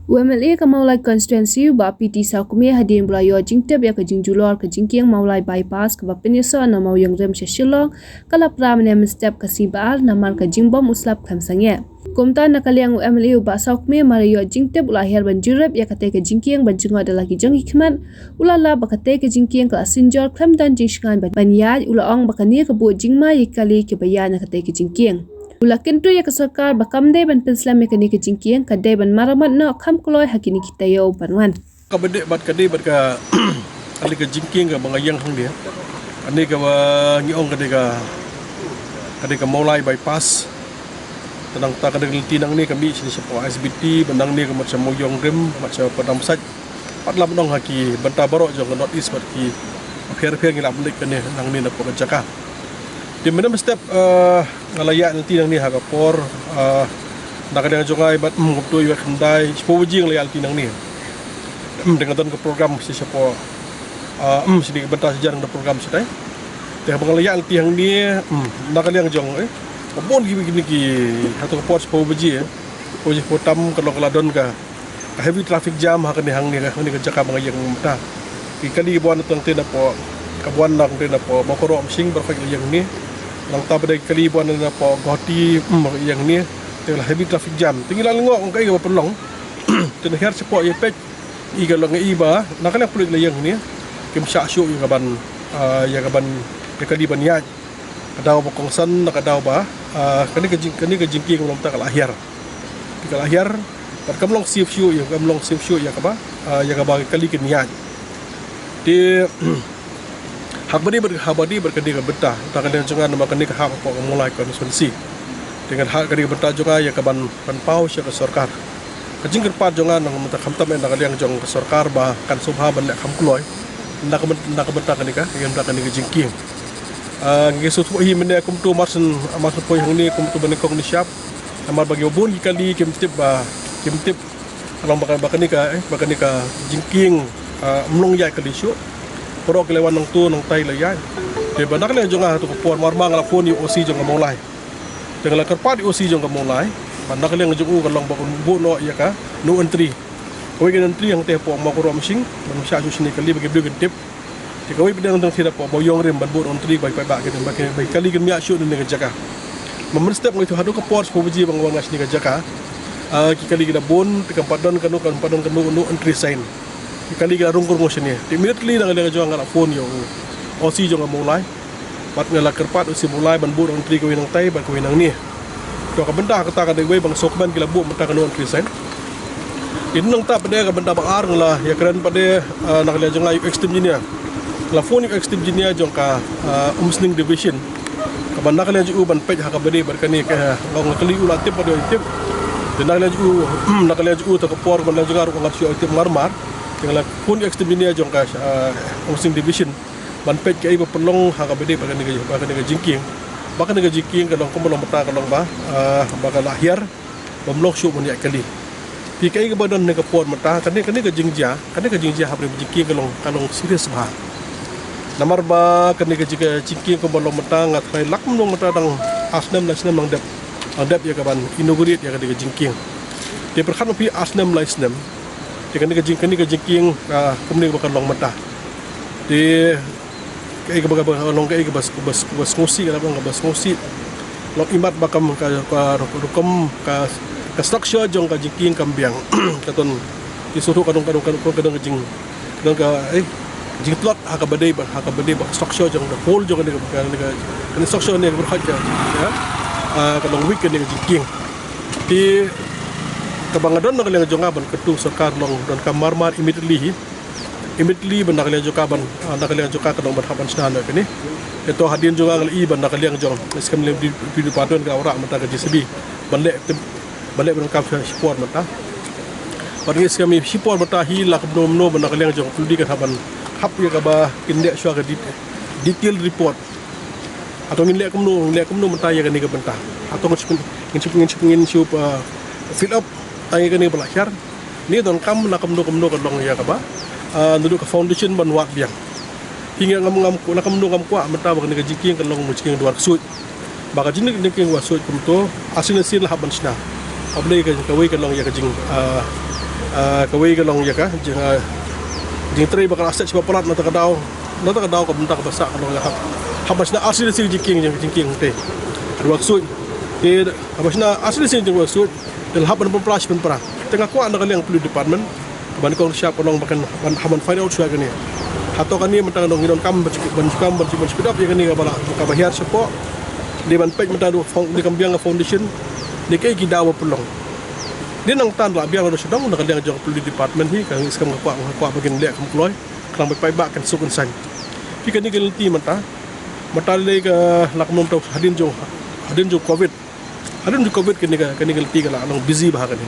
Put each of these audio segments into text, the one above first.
UMLA ka maulai constituency ba PT Sakume hadin bulayo jingtep ya ka jingjulor ka jingkiang maulai bypass ka bapinisa na mauyang rem shilong kala pramne step ka sibar na mar ka jingbom uslap khamsangye. Kumta nakaliang UMLA ba Sakume marayo jingtep ulahir banjurep ya kate ka jingkiang banjunga adalah ki jang hikmat ulala ba kate ka jingkiang ka asinjor khamdan jingskan banyaj ulaong bakani ka bu jingma yikali ke bayan kate ka jingkiang. Ula kentu ya ke sarkar bakamde ban penslam mekanik ke jingkiang kadai ban maramat na kham kloy hakini kita yo panwan. Kabede bat kadai bat ka ali ke jingkiang ka bangayang hang dia. Ani ka ngiong kadai ka maulai bypass. Tenang ta kadai tinang ni kami sini siapa SBT benang ni ka macam moyong rem macam padam saj. Patlam dong haki banta barok jong not east bat ki akhir-akhir ngilap balik kan ni nang ni na pokok di mana step ngalayak nanti nang ni hakapor nak ada jongai bat nguptu iwak kendai sepujing layak nanti nang ni dengan ke program si siapa sedikit bentar sejarah ada program sedai teh ngalayak nanti yang ni nak ada yang jong bon gini ki atau kapor sepuji puji potam kalau keladon ka heavy traffic jam hakan hang ni ka jaka bangayang mata kali buan tang tenda po kabuan nang tenda po makoro msing berfak yang ni lang tabadai kali buan na po goti yang ni telah heavy traffic jam tinggal ngok ang kai ga pelong ten her support ye pek iga long iba nakala pulit la yang ni kim sha shu yung gaban de kali ban ya kadaw ba kongsan nakadaw ba kani ka jingki ngom ta kalahir kamlong sif shu yung kamlong sif shu ya ka ba kali kin ya di habadi berkadi ke betah takkan jangan nama kini ke hak pok mulai konstitusi dengan hak kadi betah juga ya kaban pau sya ke sarkar kajing kerpat jangan nang mata khamtam nak liang jong ke sarkar bah kan subha ban kham kloy nak betah kani ka yang betah kani ke jingking ngesu tu hi mene kum tu marsen poi hang ni kum tu ban kong ni syap amar bagi obun kali kim tip kalau bakani ka jingking mlong ya kali syuk porok lewan nang tu nang tai layai de banak le jonga tu por marmang la phone yu osi jonga molai de la karpat yu osi jonga molai banak le ngjungu kalong bakun bu no ya ka no entry koi gen entry yang te po makoro machine ban sha ju sini kali bagi blu tip de koi bidang tang sida po boyong rem ban bu entry bai bai ba gen bai kali gen mia shu ne ga jaka member step ngai tu hadu ka por po buji bang wang asni ga jaka ki kali gida bon te kan padon no entry sign kali kita rungkur motion ni. Immediately nak ada juang ngala phone yo. Osi jong mulai. Bat ngala kerpat usi mulai ban bu entry ko winang tai ban ko winang ni. To ka benda kata ka degwe bang sokban kila bu menta ka no entry sen. Din nang ta pada ka benda ba ar ngala ya keren pada nak ada jong ayu extreme jinia. La phone yu extreme jinia jong ka umsning division. Ka benda ka ju ban pej ha ka bade bar kani ka long kali ulat tip pada tip. Din nak ada ju to ka por ban la jonga ru ngat syu tip marmar. Tinggal pun ekstrem ini aja jongkas housing division banpet ke ibu pelong haka bede bahkan dengan jingking kalau kamu belum pernah kalau bakal lahir bemlok syuk banyak kali tikai ke badan dengan pon mata kan ke jingjia habis jingking kalau serius bah namar ba kan ke jingking kamu belum pernah ngat kai lak menung mata dang asnam mangdap ya kaban inaugurit ya ke jingking dia berkan pi asnam laisnam kani ka jingking kumni bakal long mata di kai ka bakal long kai ka bas ngosi ka bas ngosi long imat bakam ka rukom ka structure jong ka jingking kambiang katon disuruh kadang jing kadang ka jing plot haka badai ba structure jong the whole jong ka structure ni berhak ya kadang weekend ni jingking di kabangadon nak liang jonga ban ketu sarkar long dan kamarmar immediately ban nak liang joka kadang ban haban sna kini itu hadin jonga ngali ban nak liang jong skam le di padon ka ora mata ka JCB balik ban kam support mata bagi skam support mata hi la no ban nak liang jong fuldi ka haban hap ya ka ba kinde swa ka detail report atau ngin liak kumno mata ya ka ni ka bentah atau ngin fill up tangi kani belajar ni don kam na kamno kadong ya ka ba nudu ka foundation ban wak biang hingga ngam ko na kamno ngam ko mata bag ni ka jingking kalong mo jingking duar sut baka jingking ni king wasut kumto asin lah ban sna ablay ka kawai kalong ya ka jing kawai ka long ya ka jing tray bakal aset sebab pelat nata kadau ka bentak basak long hap habasna asli sing jingking te maksud habasna asli sing maksud del haban pemplash pen pra tengah kuat nak yang perlu department ban kong siap long bakan haban find out suai kani atau kani mentang dong ngidon kam ban speed up ya kani ka bala ka bahir sepo di ban page mentang di kambiang foundation ni kai gidawa pelong dia nang tan lah biar ada sedang nak yang jong perlu department hi kan iskam kuat bagian lek kam kloy klang bai bak kan sukun san pi kan ni gelti mata le ka laknom tau hadin jo covid kini gelti ka lang busy bah kan ni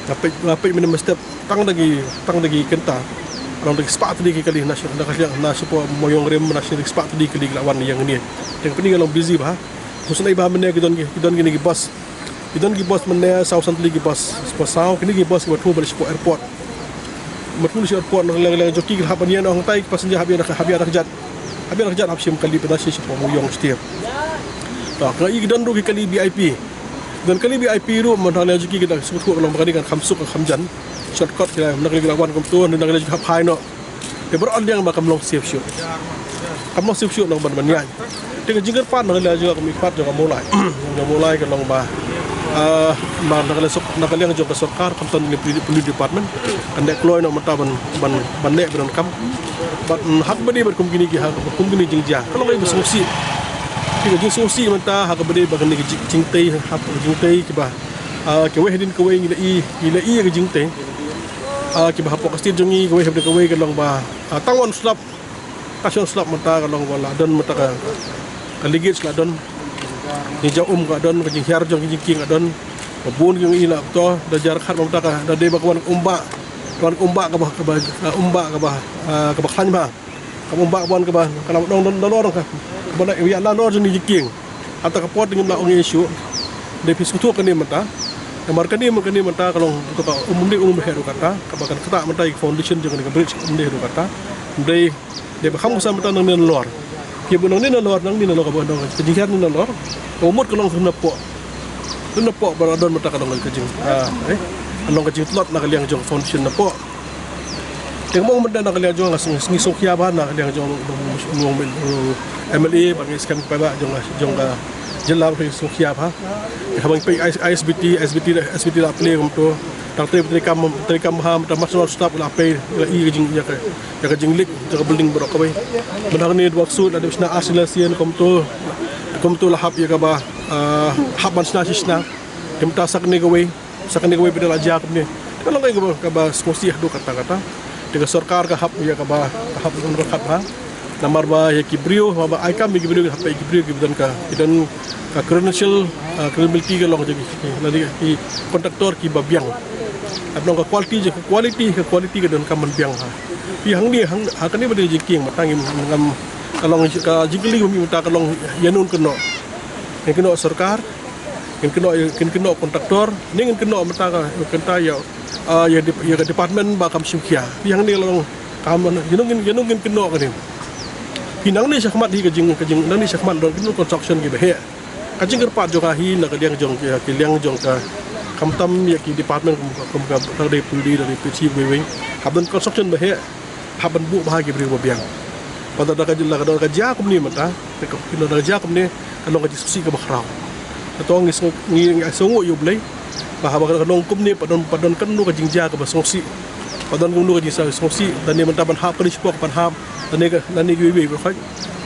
tapi minum step tang lagi kenta orang lagi spat tadi kali nasional nak support moyong rem nasional spat tadi kali lawan yang ni yang penting kalau busy bah khususnya bah mennya kita gini bos Idon gi bos mennya sau santli gi bos sau kini gi bos buat balik ke airport. Matul si airport nak lang joki gi hapanian orang tai passenger habis ada kejat hapsim kali penasi si pemuyong setir. Tak ngai gi dan ru kali VIP. Dan kali VIP ru menang joki kita sebut orang bakal kan khamsuk khamjan. Shortcut kita nak lagi lawan kom tu nak lagi hap hai no. Dia beron yang bakal long safe shoot. Kamu safe shoot nak ban-ban dengan jingkar pan nak lagi juga kami pat juga mulai kan long bah nakaliang jong sarkar kamtan ni police department ande kloy no mata ban nek ban kam bat hak bani ber kum gini jingja kalau ngai besungsi tiga jing sungsi mata hak bani bagan ni jingtei hak jingtei kiba ke we hedin ke we ila i ke jingtei kiba hapok kastir jongi ke we hebde ke we kalong ba tangwan slap kasyon slap mata kalong wala don mata ka kaligit sladon ni jauh ka don ka jing hiar jong jing adon babun yung ila to da jar khat mamta ka da de bakwan umba ka ba khan ba ka umba bon ka ba kalau dong lor ka bana ya la lor ni jing ata ka pot ngim la ong issue de piskutu ka ni mata kamar ka ni mata kalau to ka umum heru kata ka bakan kata mata foundation jong ni ka bridge heru kata de ba kham sa mata nang lor ki bunong ni lor nang ni lor ka bonong jing hiar ni lor umut kalong sunapo baradon mata kalong kajing along kajing tlot nak liang jong foundation na po tengmo menda nak liang jong ngi sokya ba nak liang jong MLA bang iskan pa ba jong jela pe sokya ba habang pe SBT la play to takte trikam ha mata national staff la pe la i kajing ya kajing lik jaga building bro ka bay benar ni maksud ada sna asilasian kom to lahap ya ka ba haban sna dimta sakni gawe bidal aja ni kalau ngai ka ba skosi do kata dengan sarkar ka hap ya ka ba hap on rakat ha namar ba ya kibrio ba ai kam kibrio hap kibrio gidan ka credential credibility ka long jadi lagi ki kontraktor ki babiang abnong ka quality ka don kaman biang ha pi hang ni kan ni bade jingking matangim ngam kalong ka jingli mi minta kalong yanun keno sarkar keno kontraktor ning keno mata ka kenta ya department ba kam simkia yang ni long kam yenungin keno ka ni pinang ni sakmat hi kajing nang ni sakmat don keno construction ki behe kajing kerpat joka hi na kadiang jong ki liang jong ka kam tam ya ki department kum ka dari pudi dari PC wewe habon construction behe habon bu bahagi beri biang pada dak ka kum ni mata keno dak kum ni kalong ka diskusi ka bakrao atau ngi songo yu blai bahaba kalong kum ni padon kanu ka jingja ka basongsi padon kunu ka jisa songsi dan ni mentaban hap ka spok pan hap dan ni giwe ko khay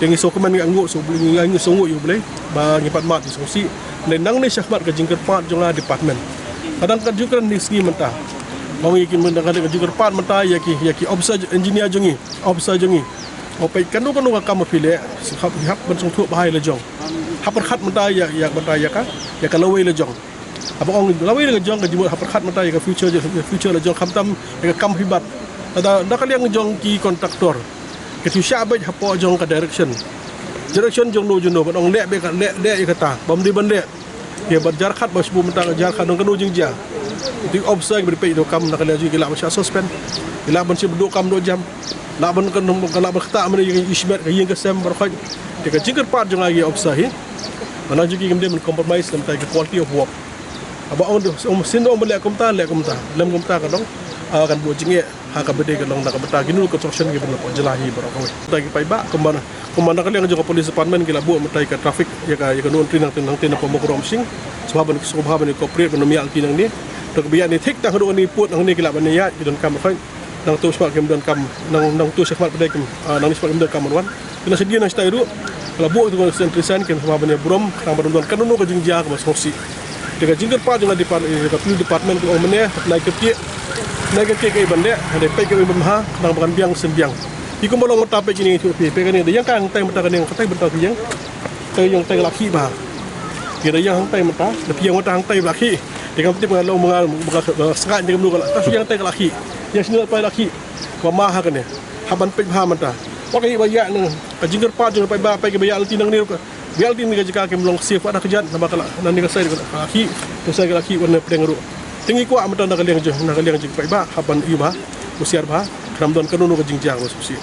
dengi sokuman ngi ango so ngi songo yu blai ba ngi pat mat songsi nang ni syahmat ka jingker pat jonga department padang ka jukan ni ski menta mau yakin mendang ka jingker pat menta yaki officer engineer jongi opai kanu ka kam pile hap ban song thu bahai le jong hapar khat menta ya ka lawai le jong abang lawai le jong ka jimut hapar khat menta ya ka future le jong khamtam ya ka kam hibat ada kaliang jong ki kontraktor ke tu syabai hapo jong ka direction jong no juno ban ong le be ka le ya kata bam di ban le ya ban jar khat bas bu menta jar khat dong kanu jingja di observe be pe do kam nak le ju gila masya suspend gila ban si do kam do jam laban kan kala berkata amri yang isbat yang ke sem berkhaj de jingker pat jong lagi obsahi mana juga kemudian compromise dalam quality of work aba on sin on le komta lem komta ka dong kan buat jingye haka bede kan long nak beta ginu construction ke benar jelahi berapa tagi pai ba kemana kali yang juga polis department gila buat metai ke traffic ya ka nuan trinang tinang pemokrom sing sebab ni corporate menomia alti nang ni tok biya ni thik tang ni put nang ni gila bania idon kam khoi nang tu sebab kem don kam nang tu sebab bede kem nang ni sebab kem don kam wan kena sedia nang stai ru kalau buat tu sentrisan kem sebab bania brom nang don kan nu ka jingjia ka soksi dekat jingker pa jangan department ko mene naik ke ke bande ada pe ke bemha nang bukan biang sembiang iku molong mata pe kini tu pe kan dia yang kan tai mata kan yang tai mata yang tai laki ba dia yang tai mata tapi yang mata hang tai laki dengan peti mengalong sekat dengan dulu tapi yang tai laki yang sini pa laki wa ma ha kan ya haban pe ha mata wakai bayak nang jingker pa jangan pe ke bayak tinang ni biar tin jika kem long safe ada kejat nama kala nan ni kasai laki kasai laki warna pedang ru tinggi kuat mata nak liang jeng pai ba haban iba usiar ba ramdon kanunu ke jingjang was usi